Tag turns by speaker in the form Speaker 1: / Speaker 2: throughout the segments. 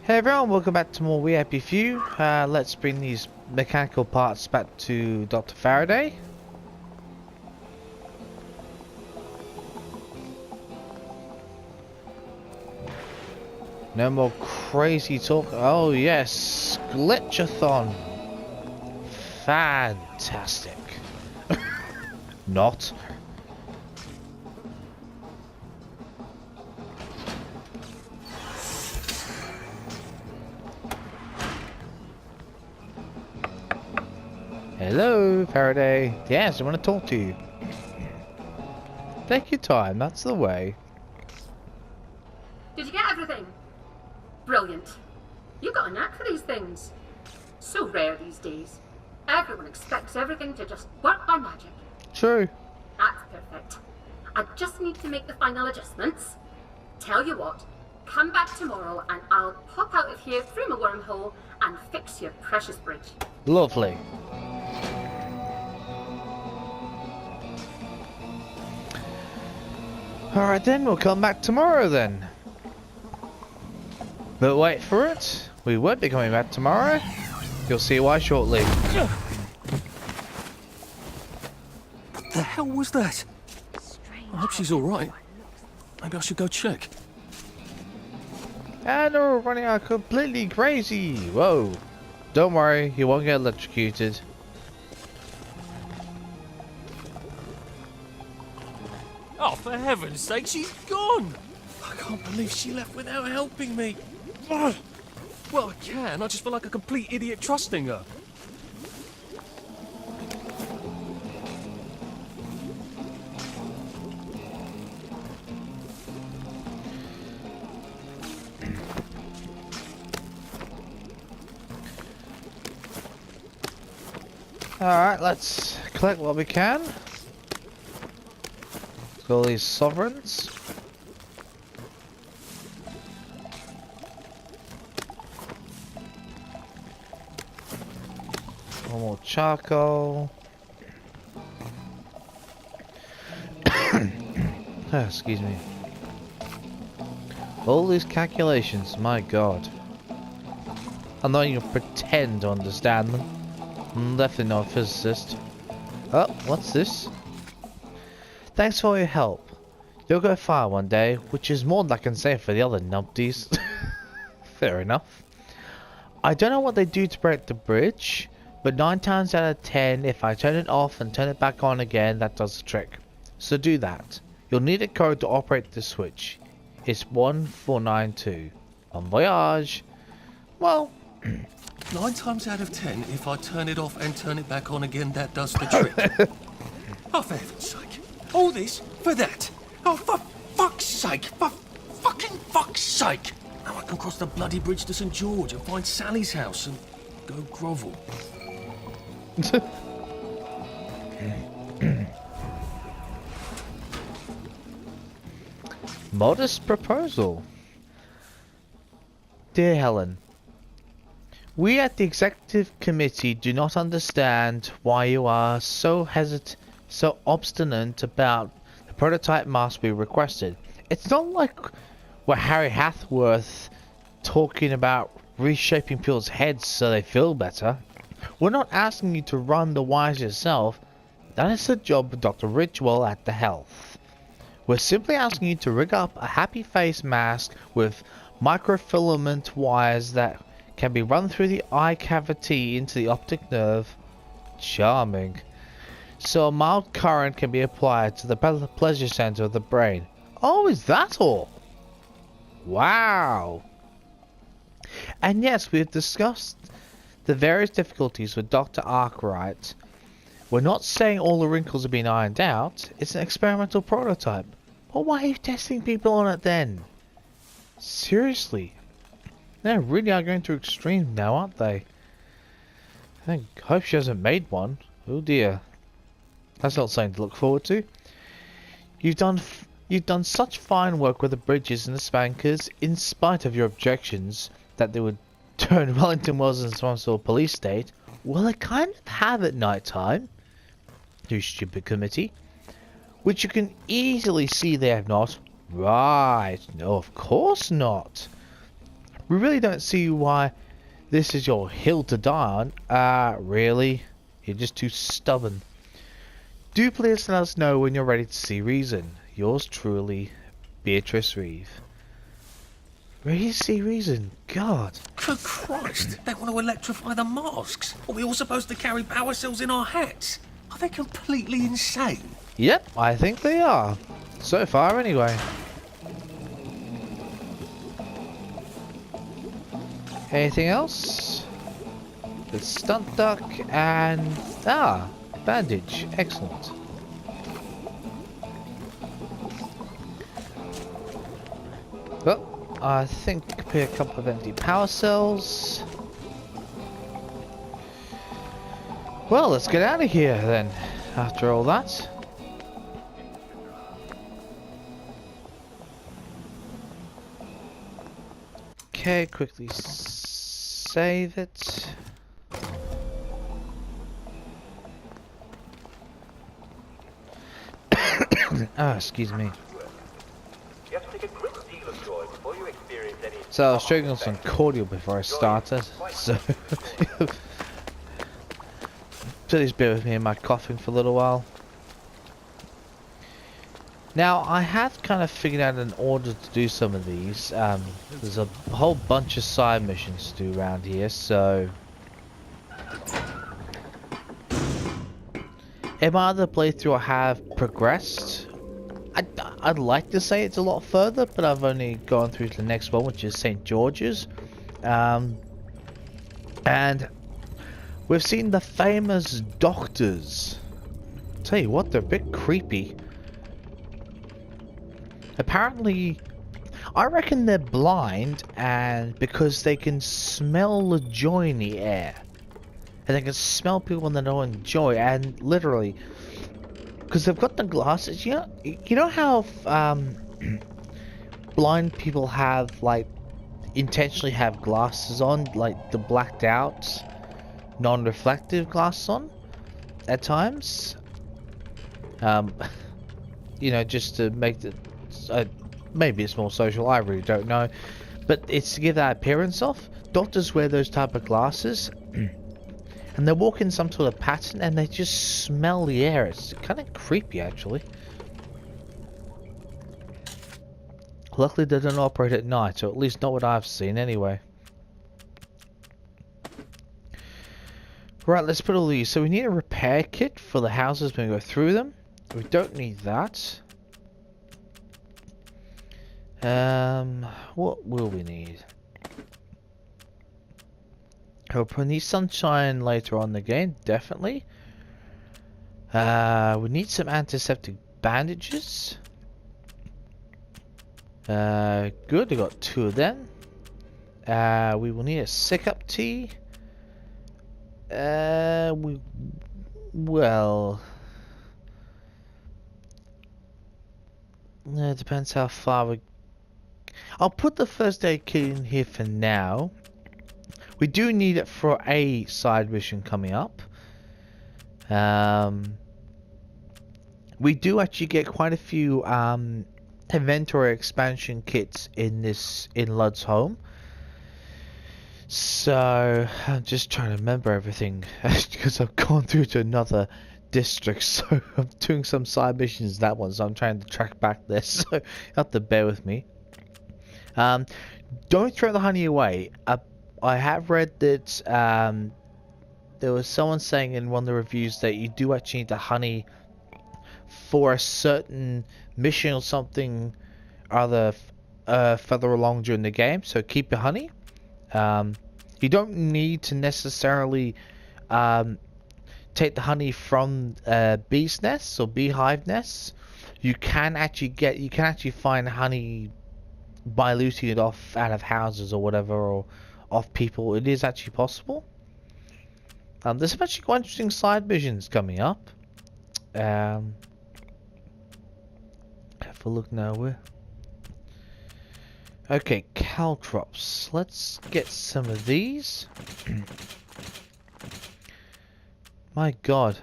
Speaker 1: Hey everyone, welcome back to more We Happy Few. Let's bring these mechanical parts back to Dr. Faraday. No more crazy talk. Oh yes, Glitchathon. Fantastic. Not. Hello, Faraday. Yes, I want to talk to you. Take your time, that's the way.
Speaker 2: Did you get everything? Brilliant. You got a knack for these things. So rare these days. Everyone expects everything to just work by magic.
Speaker 1: True.
Speaker 2: That's perfect. I just need to make the final adjustments. Tell you what, come back tomorrow and I'll pop out of here through my wormhole and fix your precious bridge.
Speaker 1: Lovely. Alright then, we'll come back tomorrow then. But wait for it, we won't be coming back tomorrow. You'll see why shortly.
Speaker 3: What the hell was that? I hope she's alright. Maybe I should go check.
Speaker 1: And we're running out completely crazy. Whoa. Don't worry, you won't get electrocuted.
Speaker 3: Oh, for heaven's sake, she's gone! I can't believe she left without helping me. Ugh. Well, I can. I just feel like a complete idiot trusting her.
Speaker 1: Alright, let's collect what we can. Let's go all these sovereigns. One more charcoal. Excuse me. All these calculations, my god. I'm not even pretend to understand them. I'm definitely not a physicist. Oh, what's this? Thanks for your help. You'll go far one day, which is more than I can say for the other numpties. Fair enough. I don't know what they do to break the bridge, but 9 times out of 10, if I turn it off and turn it back on again, that does the trick. So do that. You'll need a code to operate the switch. It's 1492. Bon voyage. Well...
Speaker 3: 9 times out of 10, if I turn it off and turn it back on again, that does the trick. Oh, for heaven's sake. All this for that. Oh, for fuck's sake. For fucking fuck's sake. Now I can cross the bloody bridge to St. George and find Sally's house and go grovel.
Speaker 1: Modest proposal. Dear Helen, we at the executive committee do not understand why you are so obstinate about the prototype mask we requested. It's not like we're Harry Hathworth talking about reshaping people's heads so they feel better. We're not asking you to run the wires yourself. That is the job of Dr. Ridgewell at the Health. We're simply asking you to rig up a happy face mask with microfilament wires that can be run through the eye cavity into the optic nerve. Charming. So a mild current can be applied to the pleasure center of the brain. Oh, is that all? Wow. And yes, we've discussed the various difficulties with Dr. Arkwright. We're not saying all the wrinkles have been ironed out. It's an experimental prototype. Well, why are you testing people on it then? Seriously. They really are going to extreme now, aren't they? Hope she hasn't made one. Oh dear. That's not something to look forward to. You've done such fine work with the bridges and the spankers, in spite of your objections that they would turn Wellington Wells into some sort of police state. Well, they kind of have at night time. You stupid committee. Which you can easily see they have not. Right. No, of course not. We really don't see why this is your hill to die on. Really? You're just too stubborn. Do please let us know when you're ready to see reason. Yours truly, Beatrice Reeve. Ready to see reason? God.
Speaker 3: Good Christ, they want to electrify the masks. Are we all supposed to carry power cells in our hats? Are they completely insane?
Speaker 1: Yep, I think they are. So far, anyway. Anything else? The stunt duck and... bandage. Excellent. Well, I think I could put a couple of empty power cells. Well, let's get out of here then, after all that. Okay, quickly save it. Excuse me. So I was drinking some cordial before I started, so please bear with me in my coughing for a little while. Now I have kind of figured out an order to do some of these. There's a whole bunch of side missions to do around here, so in my other playthrough I have progressed. I'd like to say it's a lot further, but I've only gone through to the next one, which is St. George's. And we've seen the famous doctors. Tell you what, they're a bit creepy. Apparently, I reckon they're blind, and because they can smell the joy in the air. And they can smell people when they don't enjoy, and literally... because they've got the glasses, you know how blind people have, like, intentionally have glasses on, like the blacked out, non-reflective glasses on, at times? You know, just to make the, maybe it's more social, I really don't know, but it's to give that appearance off. Doctors wear those type of glasses. And they walk in some sort of pattern and they just smell the air. It's kind of creepy, actually. Luckily they don't operate at night, or at least not what I've seen anyway. Right, let's put all these. So we need a repair kit for the houses when we go through them. We don't need that. What will we need? We'll need sunshine later on in the game, definitely. We need some antiseptic bandages. Good, we got 2 of them. We will need a sick-up tea. Well... it depends how far we... I'll put the first aid kit in here for now. We do need it for a side mission coming up. We do actually get quite a few inventory expansion kits in Lud's home. So I'm just trying to remember everything because I've gone through to another district. So I'm doing some side missions that one. So I'm trying to track back this. So you have to bear with me. Don't throw the honey away. I have read that there was someone saying in one of the reviews that you do actually need the honey for a certain mission or something other further along during the game, so keep your honey. You don't need to necessarily take the honey from bee's nests or beehive nests. You can actually find honey by looting it off out of houses or whatever, or off people. It is actually possible. There's some actually quite interesting side missions coming up. Have a look now. Okay, caltrops. Let's get some of these. My God.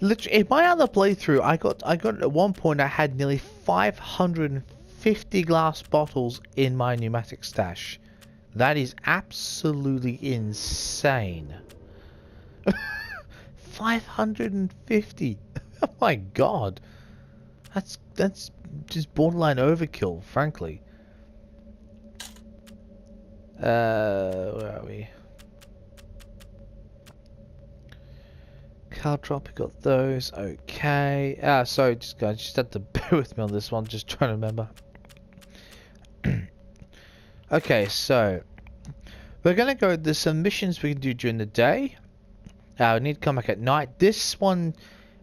Speaker 1: Literally, in my other playthrough, I got at one point I had nearly 500 50 glass bottles in my pneumatic stash. That is absolutely insane. 550. Oh my god. That's just borderline overkill, frankly. Where are we? Caltrop, we got those. Okay. Sorry, just had to bear with me on this one. Just trying to remember. Okay, so we're gonna go. There's some missions we can do during the day. We need to come back at night. This one,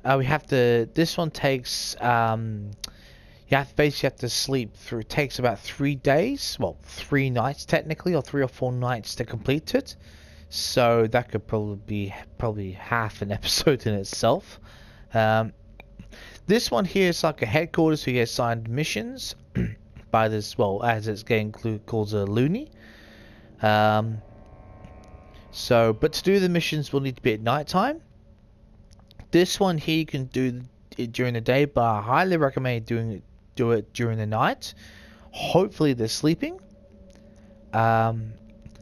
Speaker 1: This one takes. You basically have to sleep through. It takes about 3 days. Well, 3 nights technically, or 3 or 4 nights to complete it. So that could probably be half an episode in itself. This one here is like a headquarters who get assigned missions by this, well, as it's getting called a loony. But to do the missions, we'll need to be at night time. This one here you can do it during the day, but I highly recommend do it during the night. Hopefully they're sleeping.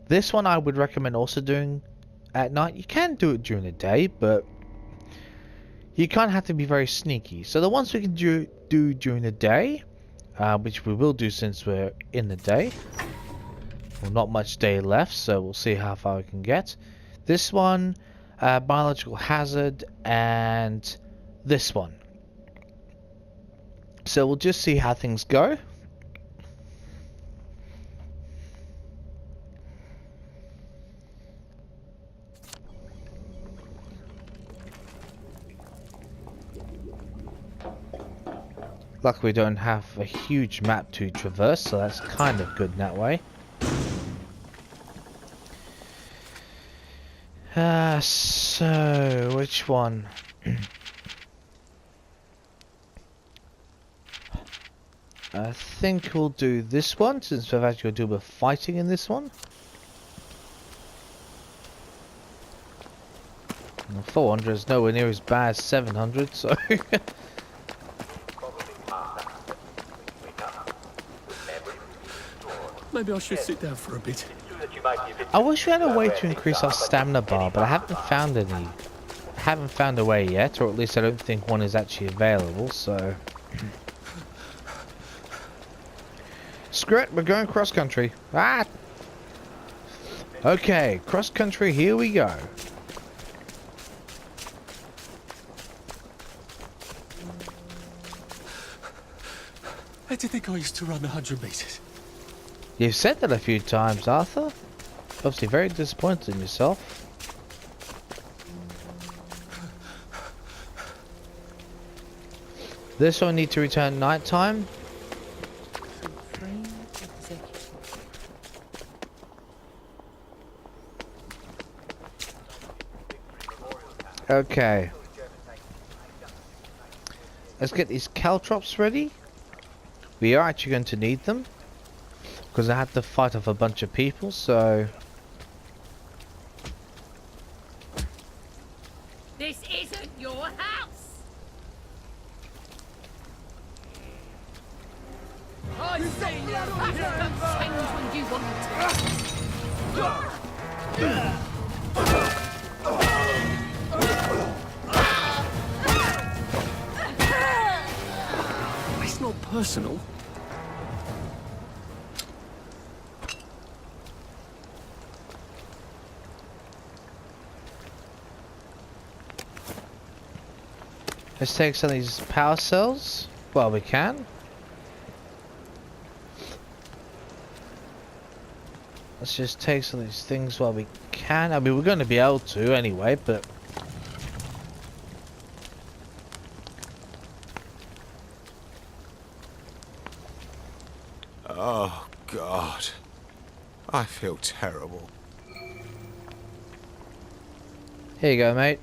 Speaker 1: This one I would recommend also doing at night. You can do it during the day, but you can't have to be very sneaky. So the ones we can do during the day, which we will do since we're in the day. Well, not much day left, so we'll see how far we can get. This one, biological hazard, and this one. So we'll just see how things go. Luckily we don't have a huge map to traverse, so that's kind of good in that way. So which one? I think we'll do this one, since we've actually got to do a bit of fighting in this one. 400 is nowhere near as bad as 700, so...
Speaker 3: Maybe I should sit down for a bit.
Speaker 1: I wish we had a way to increase our stamina bar, but I haven't found any. I haven't found a way yet, or at least I don't think one is actually available, so... Screw it, we're going cross country. Ah! Okay, cross country, here we go.
Speaker 3: How do you think I used to run 100 meters?
Speaker 1: You've said that a few times, Arthur. Obviously very disappointed in yourself. This one need to return night time. Okay. Let's get these caltrops ready. We are actually going to need them, because I had to fight off a bunch of people, so...
Speaker 2: This isn't your house! I say you have to change when you want
Speaker 3: It's not personal.
Speaker 1: Let's take some of these power cells while we can. Let's just take some of these things while we can. I mean, we're going to be able to anyway, but...
Speaker 4: Oh, God. I feel terrible.
Speaker 1: Here you go, mate.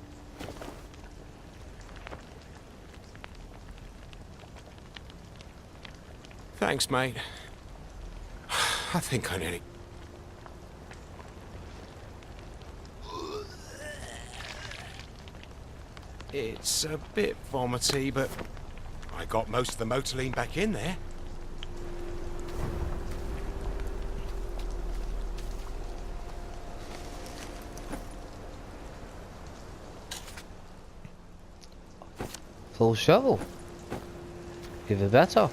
Speaker 4: Thanks, mate. I think I nearly... It's a bit vomity, but I got most of the motoline back in there.
Speaker 1: full shovel. Even better.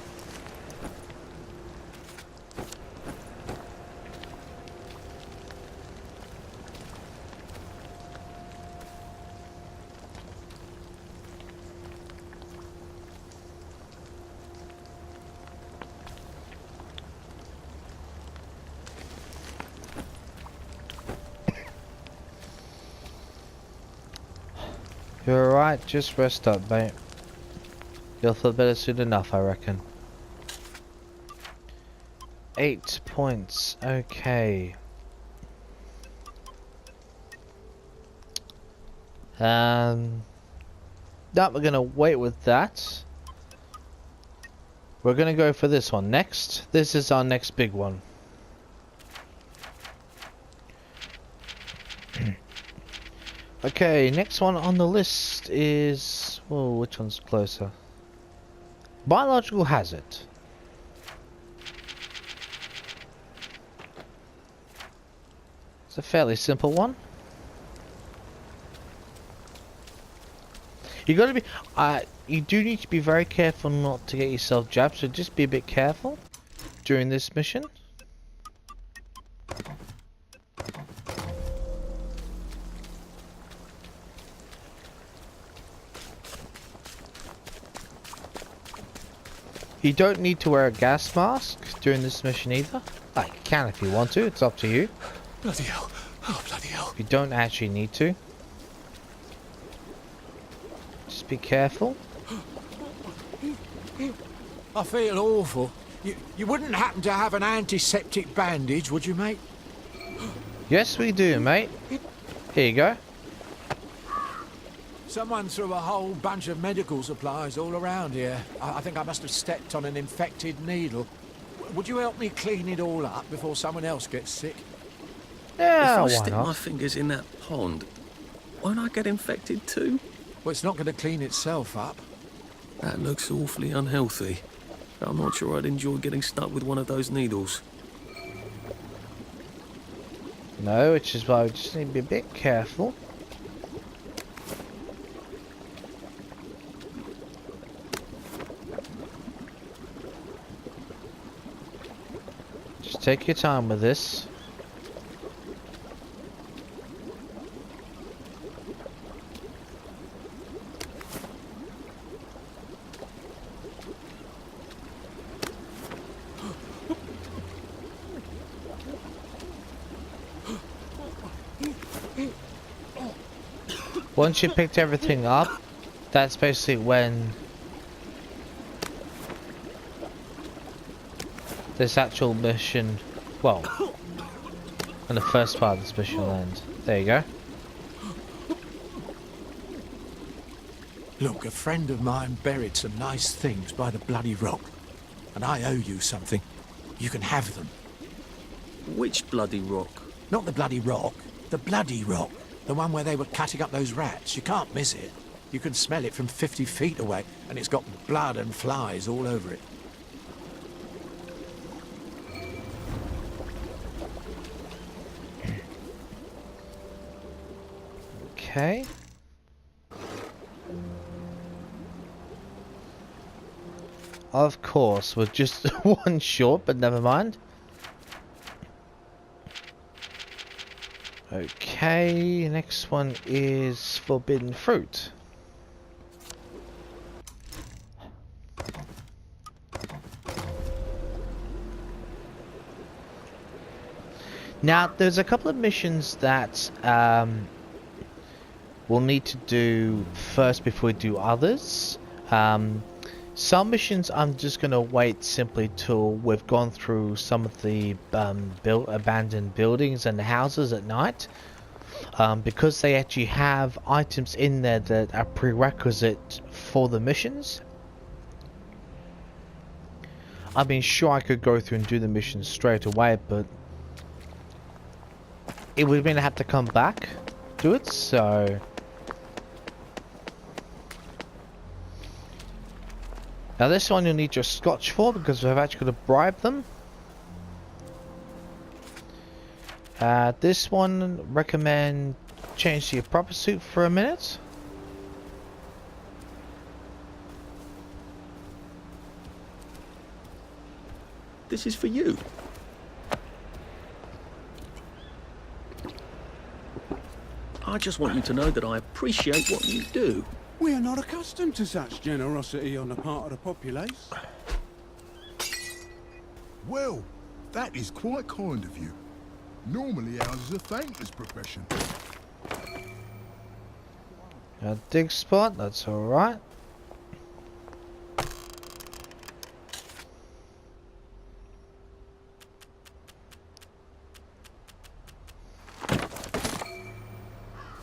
Speaker 1: You're alright, just rest up, mate. You'll feel better soon enough, I reckon. 8 points, okay. Now we're gonna wait with that. We're gonna go for this one next. This is our next big one. Okay, next one on the list is... oh, which one's closer? Biological hazard. It's a fairly simple one. You gotta be... you do need to be very careful not to get yourself jabbed, so just be a bit careful during this mission. You don't need to wear a gas mask during this mission either. You can if you want to, it's up to you.
Speaker 3: Bloody hell. Oh, bloody hell.
Speaker 1: You don't actually need to. Just be careful.
Speaker 5: I feel awful. You wouldn't happen to have an antiseptic bandage, would you, mate?
Speaker 1: Yes, we do, mate. Here you go.
Speaker 5: Someone threw a whole bunch of medical supplies all around here. I think I must have stepped on an infected needle. Would you help me clean it all up before someone else gets sick?
Speaker 1: Yeah,
Speaker 3: If I
Speaker 1: why
Speaker 3: stick my
Speaker 1: not?
Speaker 3: fingers in that pond, won't I get infected too?
Speaker 5: Well, it's not going to clean itself up.
Speaker 3: That looks awfully unhealthy. I'm not sure I'd enjoy getting stuck with one of those needles.
Speaker 1: No, which is why we just need to be a bit careful. Just take your time with this. Once you picked everything up, that's basically when this actual mission, well, when the first part of this mission will end. There you go.
Speaker 5: Look, a friend of mine buried some nice things by the bloody rock. And I owe you something. You can have them.
Speaker 3: Which bloody rock?
Speaker 5: Not the bloody rock. The bloody rock. The one where they were cutting up those rats. You can't miss it. You can smell it from 50 feet away, and it's got blood and flies all over it.
Speaker 1: Okay. Of course, we're just one short, but never mind. Okay, next one is forbidden fruit. Now, there's a couple of missions that we'll need to do first before we do others. Some missions I'm just going to wait simply till we've gone through some of the abandoned buildings and houses at night. Because they actually have items in there that are prerequisite for the missions. I mean, sure, I could go through and do the missions straight away, but it would mean I have to come back to it, so... Now this one you'll need your scotch for, because we've actually got to bribe them. This one, recommend change to your proper suit for a minute.
Speaker 3: This is for you. I just want you to know that I appreciate what you do.
Speaker 4: We are not accustomed to such generosity on the part of the populace.
Speaker 6: Well, that is quite kind of you. Normally ours is a thankless profession.
Speaker 1: A dig spot, that's alright.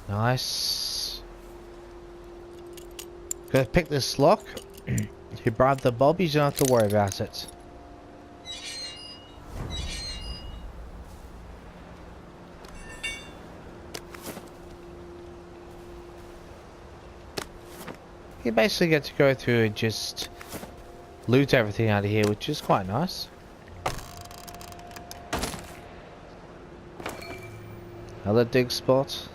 Speaker 1: Nice. Gonna pick this lock. If you bribe the bobbies, you don't have to worry about it. You basically get to go through and just loot everything out of here, which is quite nice. Another dig spot.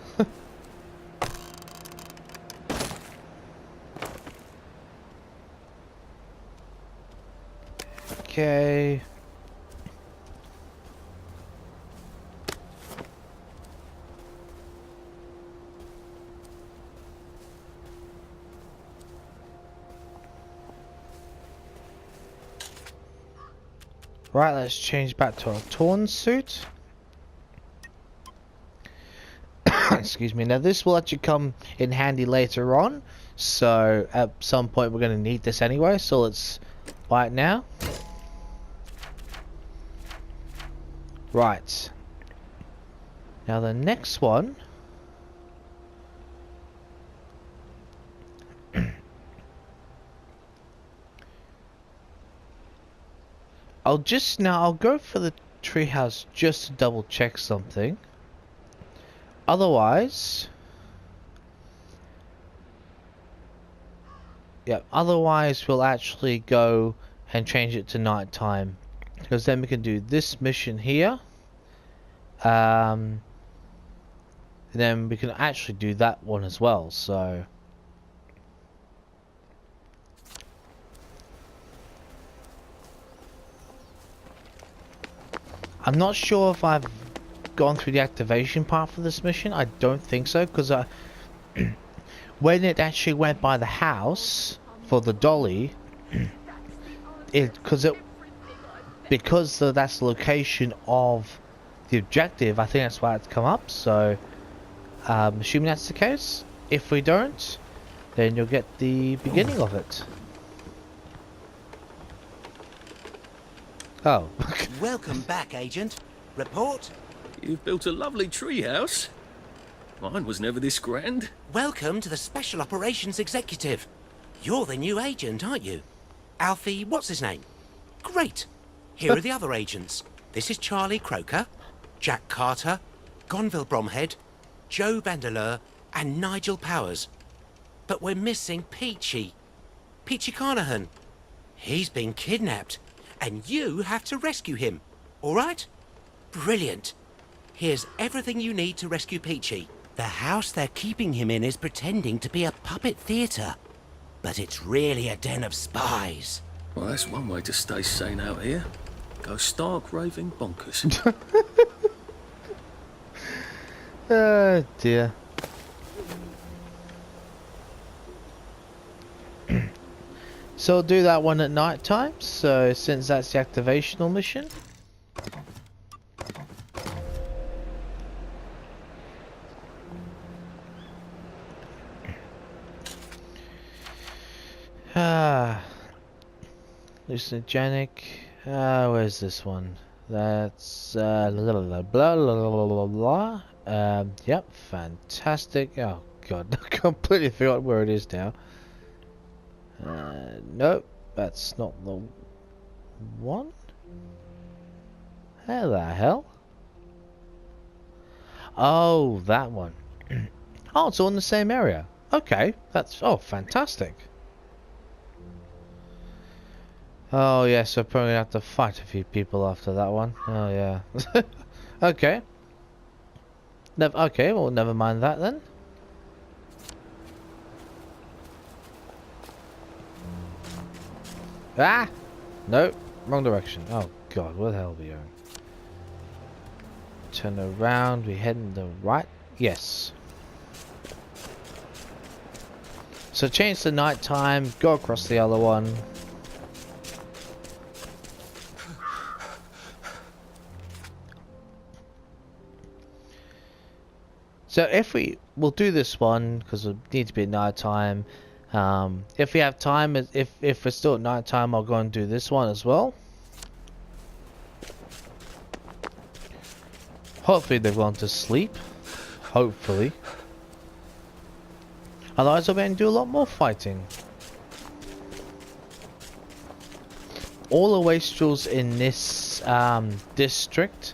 Speaker 1: Okay. Right, let's change back to our torn suit. Excuse me. Now this will actually come in handy later on, so at some point we're going to need this anyway, so let's buy it now. Right. Now the next one. I'll go for the treehouse just to double check something. Otherwise, we'll actually go and change it to night time, because then we can do this mission here. And then we can actually do that one as well, so I'm not sure if I've gone through the activation part for this mission. I don't think so, because when it actually went by the house for the dolly, because that's the location of the objective, I think that's why it's come up. So assuming that's the case. If we don't, then you'll get the beginning of it. Oh.
Speaker 7: Welcome back, Agent. Report?
Speaker 3: You've built a lovely treehouse. Mine was never this grand.
Speaker 7: Welcome to the Special Operations Executive. You're the new agent, aren't you? Alfie, what's his name? Great. Here are the other agents. This is Charlie Croker, Jack Carter, Gonville Bromhead, Joe Vandeleur, and Nigel Powers. But we're missing Peachy. Peachy Carnahan. He's been kidnapped, and you have to rescue him. All right? Brilliant. Here's everything you need to rescue Peachy. The house they're keeping him in is pretending to be a puppet theatre, but it's really a den of spies.
Speaker 3: Well, that's one way to stay sane out here. Go stark raving bonkers.
Speaker 1: Oh dear. So I'll do that one at night time, so since that's the activational mission. Hallucinogenic. Where's this one? That's blah blah blah blah blah. Yep, fantastic. Oh god, I completely forgot where it is now. Nope, that's not the one. How the hell? Oh, that one. Oh, it's all in the same area. Okay, that's fantastic. Oh yeah, so probably gonna have to fight a few people after that one. Oh yeah. Okay. Okay, well never mind that then. Ah! No, wrong direction. Oh God, where the hell are we going? Turn around, we head in the right. Yes. So change to night time, go across the other one. So if we'll do this one because it needs to be at night time. If we have time, if we're still at night time, I'll go and do this one as well. Hopefully they've gone to sleep. Hopefully. Otherwise I'll be able to do a lot more fighting. All the wastrels in this district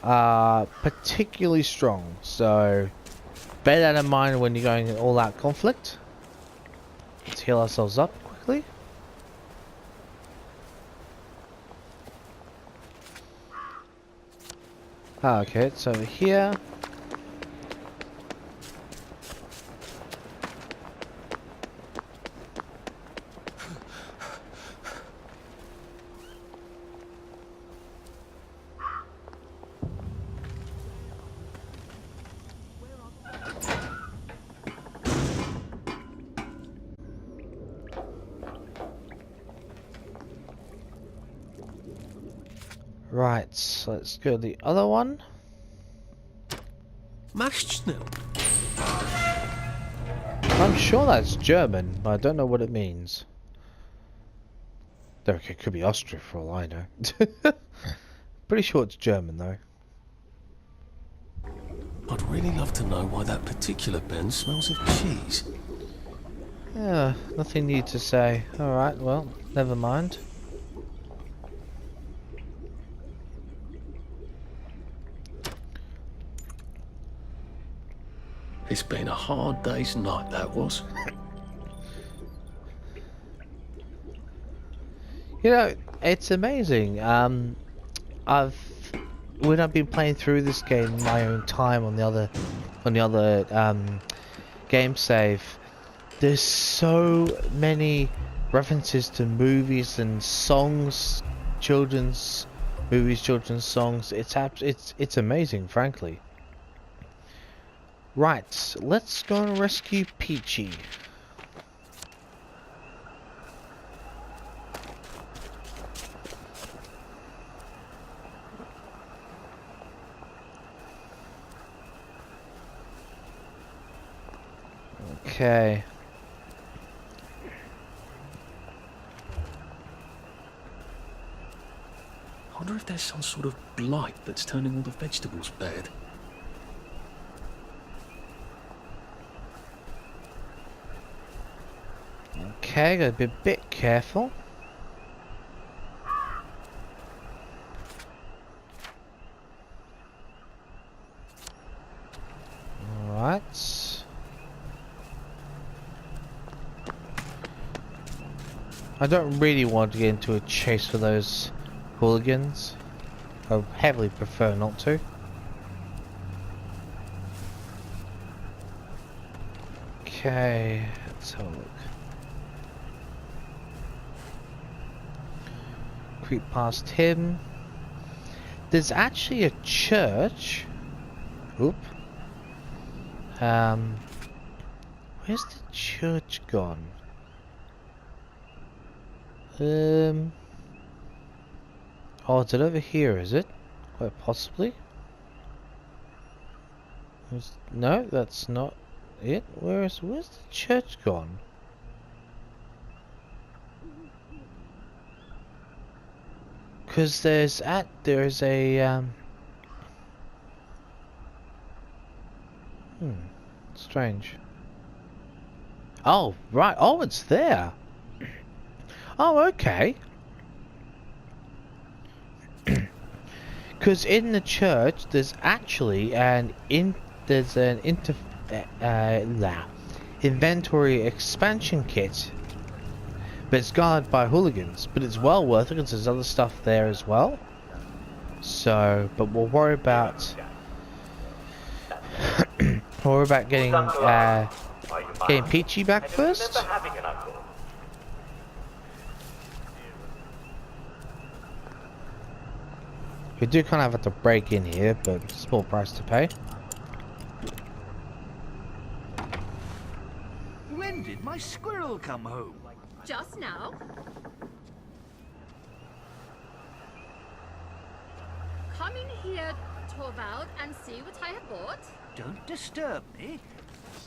Speaker 1: are particularly strong, so bear that in mind when you're going in all out conflict. Let's heal ourselves up quickly. Okay, it's over here. Right, so let's go to the other one.
Speaker 3: Mashed Schnell.
Speaker 1: I'm sure that's German, but I don't know what it means. Okay, it could be Austrian for all I know. Pretty sure it's German though.
Speaker 3: I'd really love to know why that particular bin smells of cheese.
Speaker 1: Yeah, nothing new to say. Alright, well, never mind.
Speaker 3: It's been a hard day's night, that was.
Speaker 1: You know, it's amazing. When I've been playing through this game in my own time on the other game save, there's so many references to movies and songs, children's movies, children's songs. It's amazing, frankly. Right, let's go and rescue Peachy. Okay.
Speaker 3: I wonder if there's some sort of blight that's turning all the vegetables bad.
Speaker 1: Okay, gotta be a bit careful. Alright. I don't really want to get into a chase with those hooligans. I heavily prefer not to. Okay, let's have a look. Creep past him. There's actually a church. Oop. Where's the church gone? Oh, is it over here, is it? Quite possibly. No, that's not it. Where's the church gone? Because there's a strange. Oh, right. Oh, it's there. Oh, okay. Because in the church, there's actually inventory expansion kit, but it's guarded by hooligans. But it's well worth it because there's other stuff there as well. So, but we'll worry about getting Peachy back first. We do kind of have to break in here, but it's a small price to pay.
Speaker 8: When did my squirrel come home?
Speaker 2: Just now. Come in here, Torvald, and see what I have bought.
Speaker 8: Don't disturb me.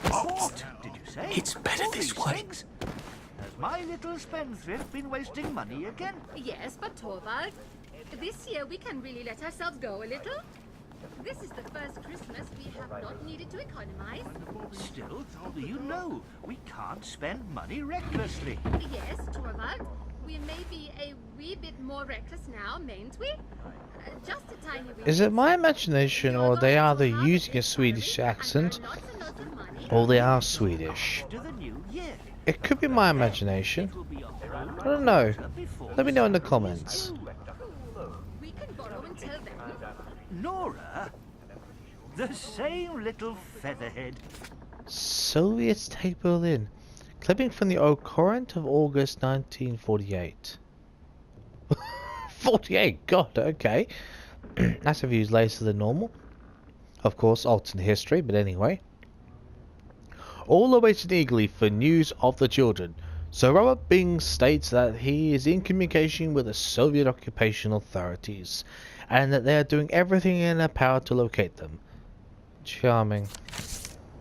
Speaker 8: Bought, did you say?
Speaker 3: It's better
Speaker 8: All
Speaker 3: this
Speaker 8: these
Speaker 3: way.
Speaker 8: things? Has my little spendthrift been wasting money again?
Speaker 2: Yes, but Torvald, this year we can really let ourselves go a little. This is the first Christmas we have not needed to economize.
Speaker 8: Still, you know, we can't spend money recklessly.
Speaker 2: Yes, Torvald, we may be a wee bit more reckless now, mayn't we? Just a tiny wee
Speaker 1: Is
Speaker 2: bit.
Speaker 1: it my imagination, or they are either using a Swedish accent, or they are Swedish?
Speaker 8: To the new year.
Speaker 1: It could be my imagination.
Speaker 8: It will be a whole
Speaker 1: I don't know.
Speaker 8: winter before
Speaker 1: Let me know in the
Speaker 8: the
Speaker 1: comments.
Speaker 2: We can borrow until then.
Speaker 8: Nora, the same little featherhead.
Speaker 1: Soviets take Berlin. Clipping from the Au Courant of August 1948. 48, God, okay. That's a views later than normal. Of course, alternate history, but anyway. All are waiting eagerly for news of the children. So Robert Bing states that he is in communication with the Soviet occupation authorities, and that they are doing everything in their power to locate them. Charming.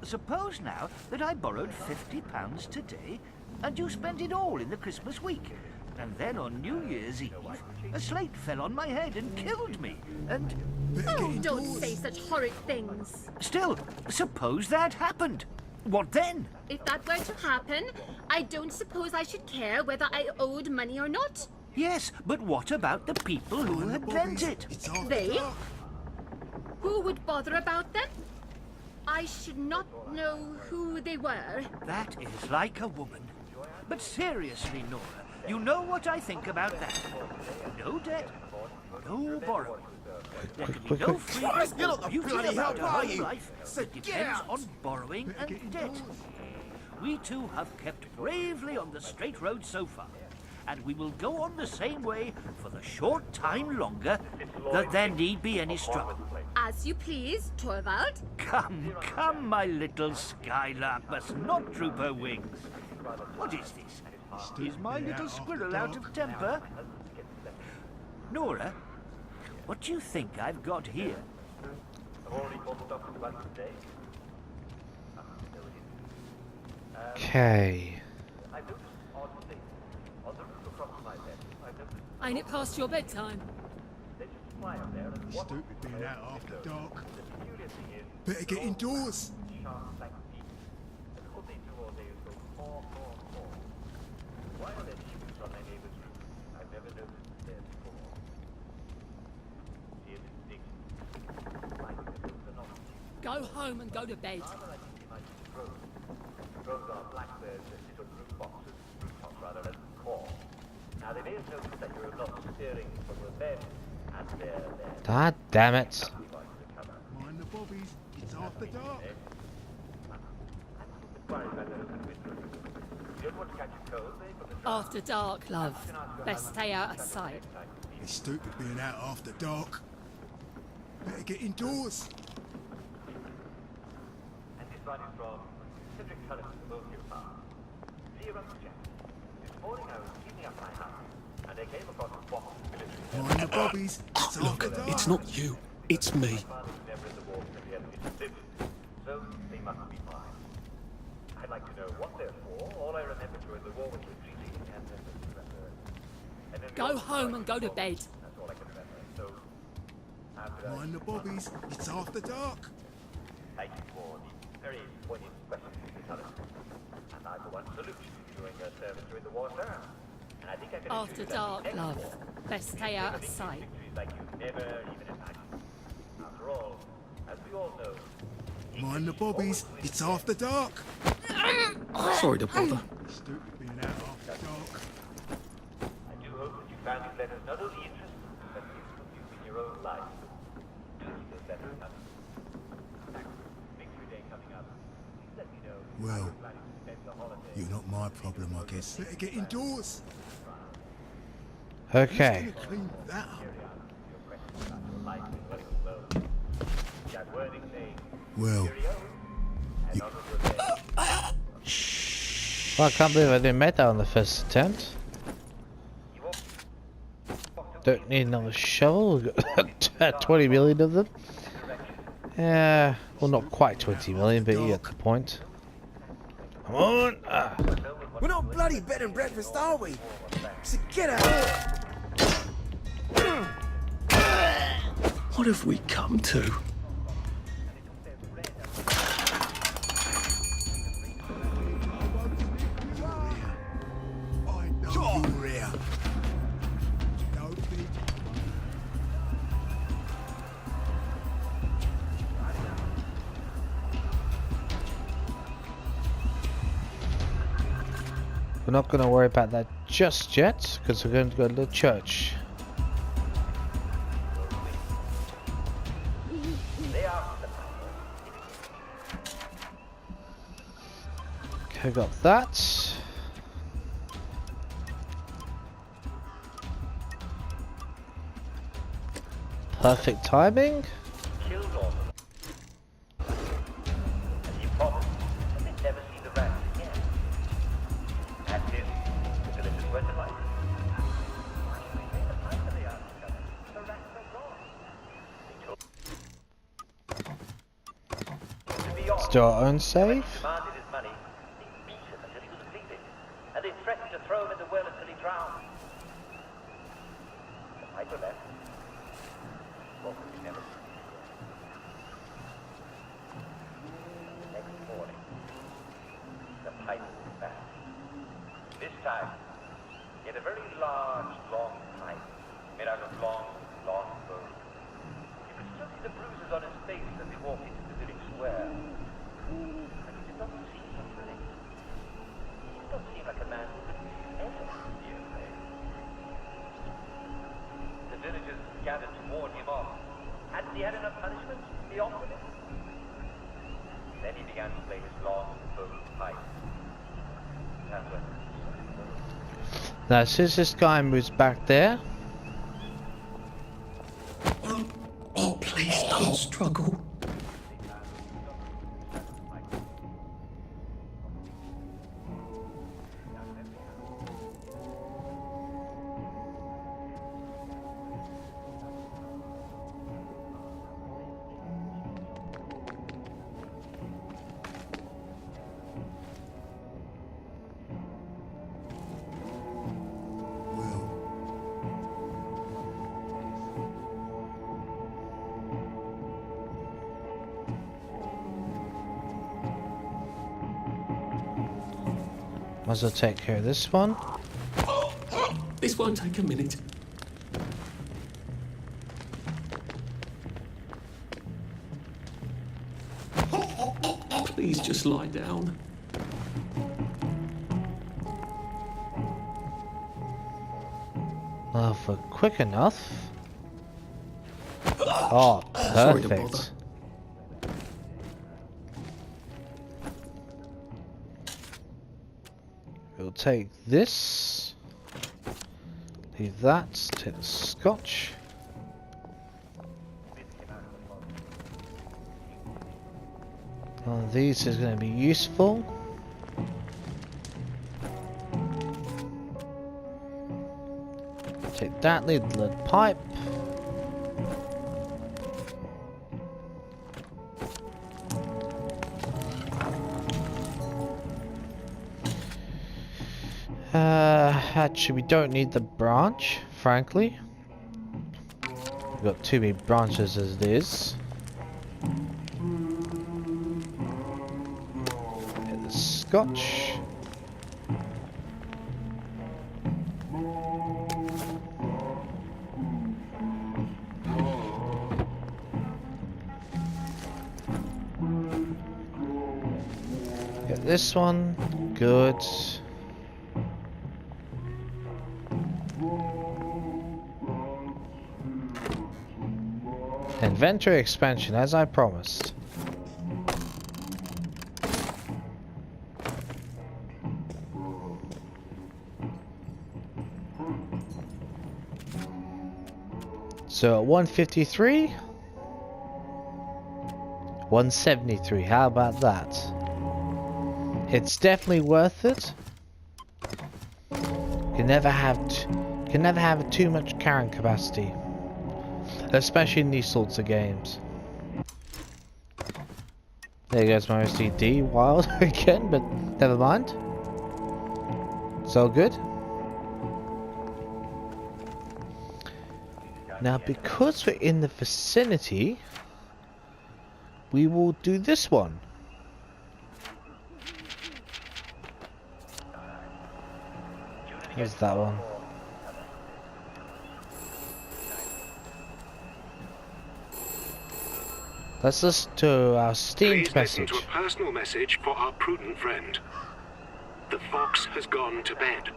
Speaker 8: Suppose now that I borrowed £50 today, and you spent it all in the Christmas week. And then on New Year's Eve, a slate fell on my head and killed me. And
Speaker 2: Oh, don't say such horrid things.
Speaker 8: still, suppose that happened. What then?
Speaker 2: If that were to happen, I don't suppose I should care whether I owed money or not.
Speaker 8: Yes, but what about the people who had lent it?
Speaker 2: They? Who would bother about them? I should not know who they were.
Speaker 8: That is like a woman. But seriously, Nora, you know what I think about that. No debt, no borrowing. There can be no freedom
Speaker 4: You're
Speaker 8: or
Speaker 4: not the
Speaker 8: beauty
Speaker 4: bloody
Speaker 8: about
Speaker 4: help,
Speaker 8: a
Speaker 4: are
Speaker 8: whole
Speaker 4: you?
Speaker 8: life
Speaker 4: So
Speaker 8: that
Speaker 4: get
Speaker 8: depends
Speaker 4: out.
Speaker 8: on borrowing and debt. We two have kept bravely on the straight road so far, and we will go on the same way for the short time longer that there need be any struggle.
Speaker 2: As you please, Torvald.
Speaker 8: Come, come, my little skylark must not droop her wings. What is this? Is my little squirrel out of temper? Nora, what do you think I've got here?
Speaker 1: Okay.
Speaker 9: Ain't it past your bedtime?
Speaker 6: Stupid being out after dark. Better get indoors.
Speaker 9: Go home and go to bed.
Speaker 1: God damn it.
Speaker 6: Mind the bobbies. It's after dark.
Speaker 9: After dark, love. Best stay out of sight.
Speaker 6: It's stupid being out after dark. Better get indoors. Mind the bobbies. It's
Speaker 3: Look,
Speaker 6: after dark.
Speaker 3: it's not you. It's me.
Speaker 9: Go home and go to bed.
Speaker 6: Mind the bobbies. It's after dark.
Speaker 10: Thank you for the very poignant question, Mr. Cullen. And I, for one, salute you during your service during the war, sir. And I think I can assure
Speaker 9: After
Speaker 10: you that
Speaker 9: dark,
Speaker 10: the
Speaker 9: love.
Speaker 10: next war
Speaker 9: Best stay out of
Speaker 10: victories
Speaker 9: sight.
Speaker 10: like you never even imagined. After all, as we all know,
Speaker 6: Mind the bobbies. It's after dark.
Speaker 3: Sorry to bother.
Speaker 6: Stupid being out after dark.
Speaker 10: I do hope that you found these letters not only interesting, but useful to you in your own life. Do keep those letters coming. Victory Day coming up. Please let me know
Speaker 6: Well,
Speaker 10: how you're planning to spend the holiday.
Speaker 6: you're not my problem, I guess. Better get indoors.
Speaker 1: Okay.
Speaker 6: Who's gonna clean that up?
Speaker 10: Life is running slow. That wording saying,
Speaker 6: Well,
Speaker 10: and others were there.
Speaker 1: Well, I can't believe I didn't make that on the first attempt. Don't need another shovel. We've got 20 million of them. Yeah, well, not quite 20 million, but you get the point. Come on! Ah.
Speaker 11: We're not bloody bed and breakfast, are we? So get out!
Speaker 3: What have we come to?
Speaker 6: I know you're here. No big.
Speaker 1: We're not going to worry about that just yet, because we're going to go to the church. Okay, got that. Perfect timing.
Speaker 10: Killed all of them. And he promised that they'd never see the rats again. And this, the villagers were delighted. Finally, after discovered, the rats are gone. They told to be
Speaker 1: Let's do our own save.
Speaker 10: demanded his money, they beat him until he was bleeding, and they threatened to throw him in the well until he drowned. The piper left. Well, we never see him again. Next morning, the piper was back. This time, he had a very large, long pipe, made out of long bones. You could still see the bruises on his face as he walked into the village square. But he did not seem afraid. He did not seem like a man who could ever be afraid. The villagers gathered to warn him off. Hadn't he had enough punishment? He offered it. Then he began to play his long, bowed pipe. And when
Speaker 1: Now, since this guy moves back there,
Speaker 3: Oh, please don't struggle.
Speaker 6: Well,
Speaker 1: might as well take care of this one.
Speaker 3: This won't take a minute. Please just lie down.
Speaker 1: For quick enough. Oh,
Speaker 3: Sorry to bother.
Speaker 1: perfect. We'll take this. Leave that. Take the scotch. One of these is going to be useful. Take that, lead the lead pipe. Actually, we don't need the branch, frankly. We've got too many branches as it is. Get the scotch. Get this one. Good. Inventory expansion, as I promised. So 153, 173. How about that? It's definitely worth it. Can never have too much carrying capacity, especially in these sorts of games. There goes my OCD wild again, but never mind. It's all good. Now, because we're in the vicinity, we will do this one. Here's that one. Let's listen to our steamed message.
Speaker 12: Listen to a personal message for our prudent friend. The fox has gone to bed.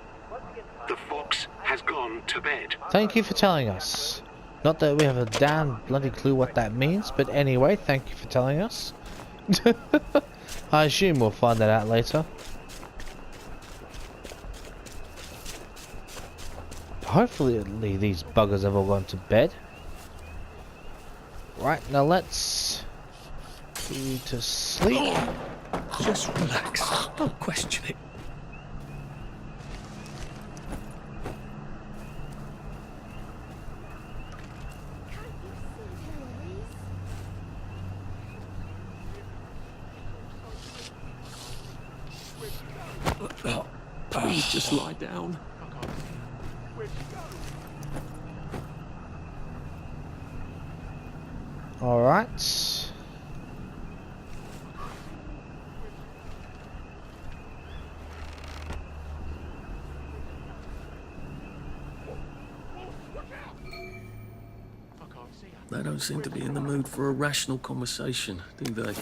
Speaker 12: The fox has gone to bed.
Speaker 1: Thank you for telling us. Not that we have a damn bloody clue what that means, but anyway, thank you for telling us. I assume we'll find that out later. Hopefully these buggers have all gone to bed. Right, now let's go to sleep.
Speaker 3: Just relax. Don't question it. Please just lie down.
Speaker 1: All right.
Speaker 3: They don't seem to be in the mood for a rational conversation, do they?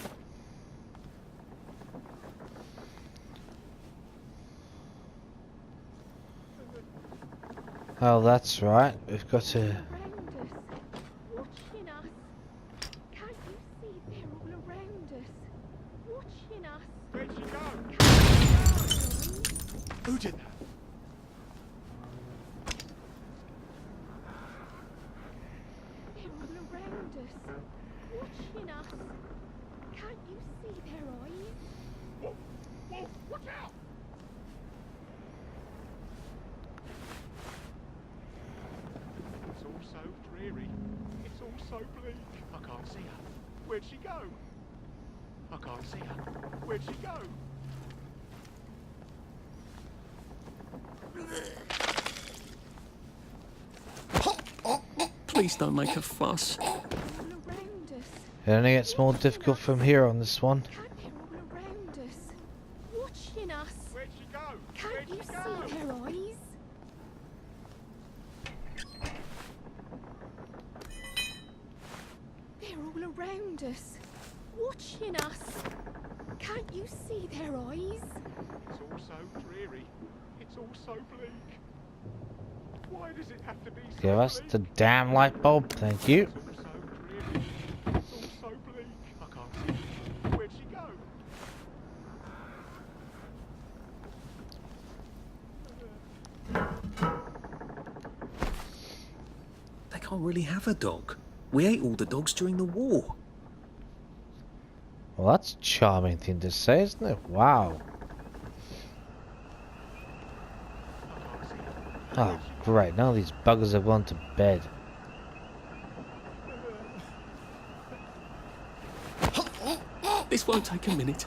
Speaker 1: Oh, that's right. We've got to.
Speaker 6: Who did that?
Speaker 9: They're all around us, watching us. Can't you see their eyes?
Speaker 6: Whoa, whoa, watch out! It's all so dreary. It's all so bleak. I can't see her. Where'd she go? I can't see her. Where'd she go?
Speaker 3: Please don't make a fuss.
Speaker 9: They're all around us.
Speaker 1: It only gets more difficult from here on this one.
Speaker 9: They're all around us, watching us.
Speaker 6: Where'd she go?
Speaker 9: Can't you see their eyes? They're all around us, watching us. Can't you see their eyes?
Speaker 6: It's all so dreary. It's all so bleak. Why does it have to be so
Speaker 1: Give us
Speaker 6: bleak?
Speaker 1: the damn light bulb, thank you.
Speaker 6: It's all so dreary. It's all so bleak. I can't see her. Where'd she go?
Speaker 3: They can't really have a dog. We ate all the dogs during the war.
Speaker 1: Well, that's a charming thing to say, isn't it? Wow. Oh, great. Now these buggers have gone to bed.
Speaker 3: This won't take a minute.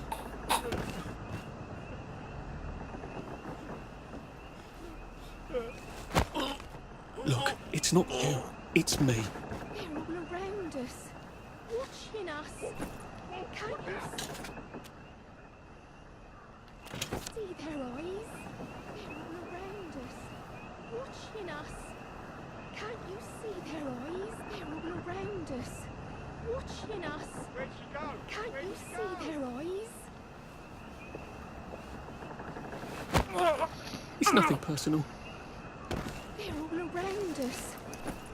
Speaker 3: Look, it's not you. It's me.
Speaker 9: They're all around us, watching us. Can't you see their eyes? They're all around us, watching us. Can't you see their eyes? They're all around us, watching us.
Speaker 6: Where'd she go?
Speaker 9: Can't
Speaker 6: Where'd
Speaker 9: you
Speaker 6: she
Speaker 9: see
Speaker 6: go?
Speaker 9: their eyes?
Speaker 3: It's nothing personal.
Speaker 9: They're all around us,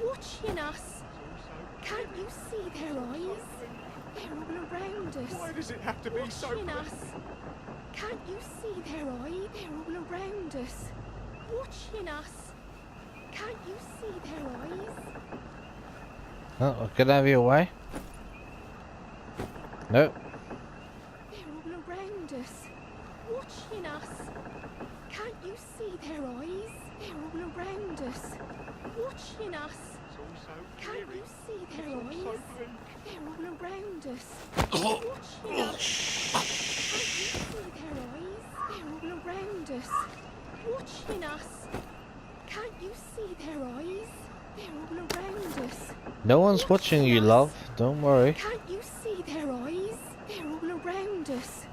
Speaker 9: watching us. Can't you see their eyes? They're all around us.
Speaker 6: Why does it have to be so
Speaker 9: watching
Speaker 6: bleak?
Speaker 9: us. Can't you see their eye? They're all around us, watching us. Can't you see their eyes?
Speaker 1: Oh, get out of your way. Nope.
Speaker 9: They're all around us, watching us. Can't you see their eyes? They're all around us, watching us.
Speaker 6: It's all so
Speaker 9: Can't
Speaker 6: dreary.
Speaker 9: you see their
Speaker 6: It's all so
Speaker 9: eyes?
Speaker 6: bleak.
Speaker 9: They're all around us, watching us. Can't you see their eyes? They're all around us, watching us. Can't you see their eyes? They're all around us.
Speaker 1: No one's watching you, love. Don't worry.
Speaker 9: Can't you see their eyes? They're all around us,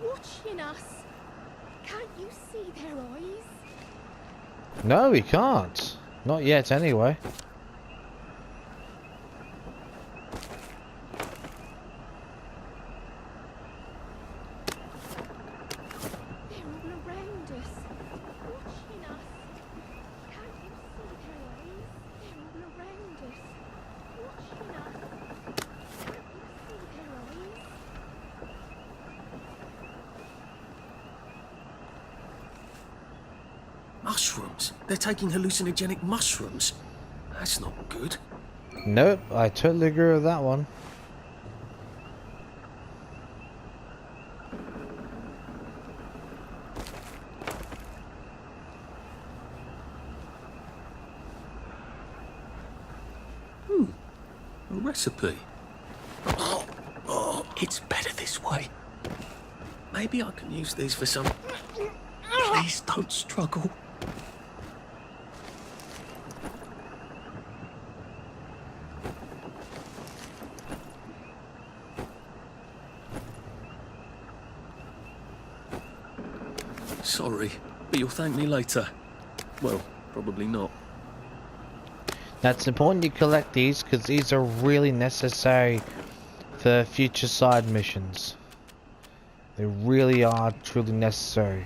Speaker 9: watching us. Can't you see their eyes?
Speaker 1: No, we can't. Not yet, anyway.
Speaker 9: They're all around us, watching us. Can't you see their eyes? They're all around us, watching us. Can't you see their eyes?
Speaker 3: Mushrooms? They're taking hallucinogenic mushrooms? That's not good.
Speaker 1: Nope, I totally agree with that one.
Speaker 3: A recipe. It's better this way. Maybe I can use these for some... Please don't struggle. Sorry, but you'll thank me later. Well, probably not.
Speaker 1: That's important you collect these because these are really necessary for future side missions. They really are truly necessary.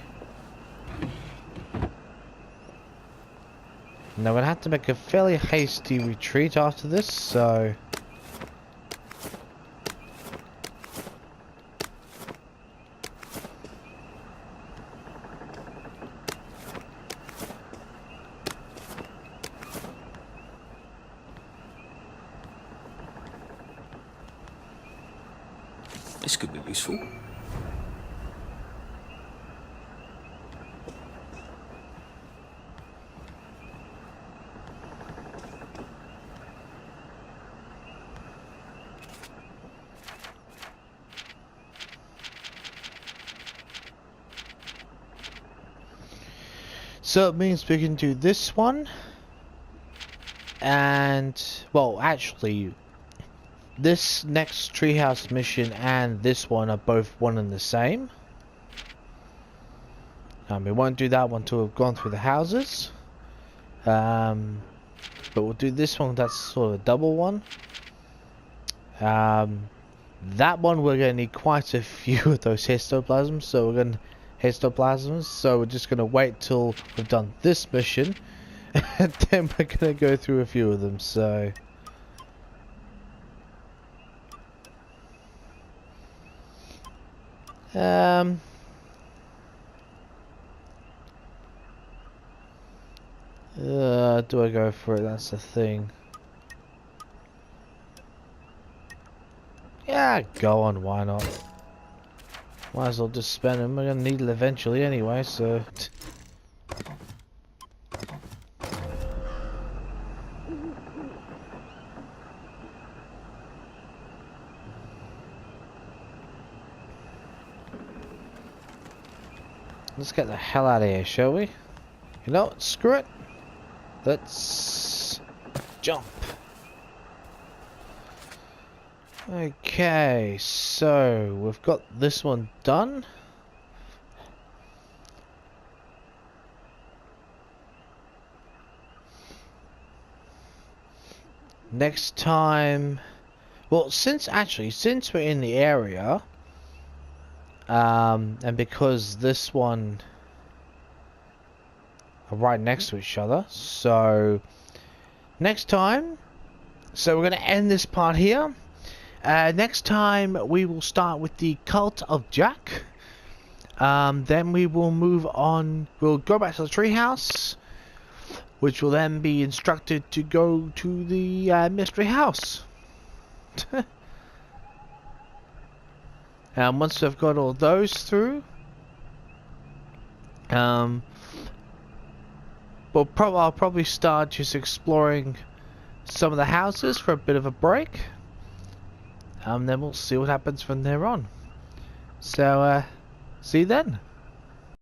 Speaker 1: Now we're gonna have to make a fairly hasty retreat after this, so...
Speaker 3: This could be useful.
Speaker 1: So it means we can do this one. And, well, actually, this next treehouse mission and this one are both one and the same. We won't do that one until we've gone through the houses. But we'll do this one, that's sort of a double one. That one we're going to need quite a few of those histoplasms, so we're going to so we're just going to wait till we've done this mission and then we're going to go through a few of them, so... do I go for it? That's the thing. Yeah, go on, why not? Might as well just spend them. We're gonna need it eventually anyway, so... Let's get the hell out of here, shall we? You know what? Screw it. Let's jump. Okay, so we've got this one done. Next time, well, since we're in the area, and because this one are right next to each other, so next time, so we're going to end this part here. Next time we will start with the Cult of Jack. Then we will move on. We'll go back to the treehouse. which will then be instructed to go to the mystery house. And once I've got all those through, I'll probably start just exploring some of the houses for a bit of a break. Then we'll see what happens from there on. So, see you then.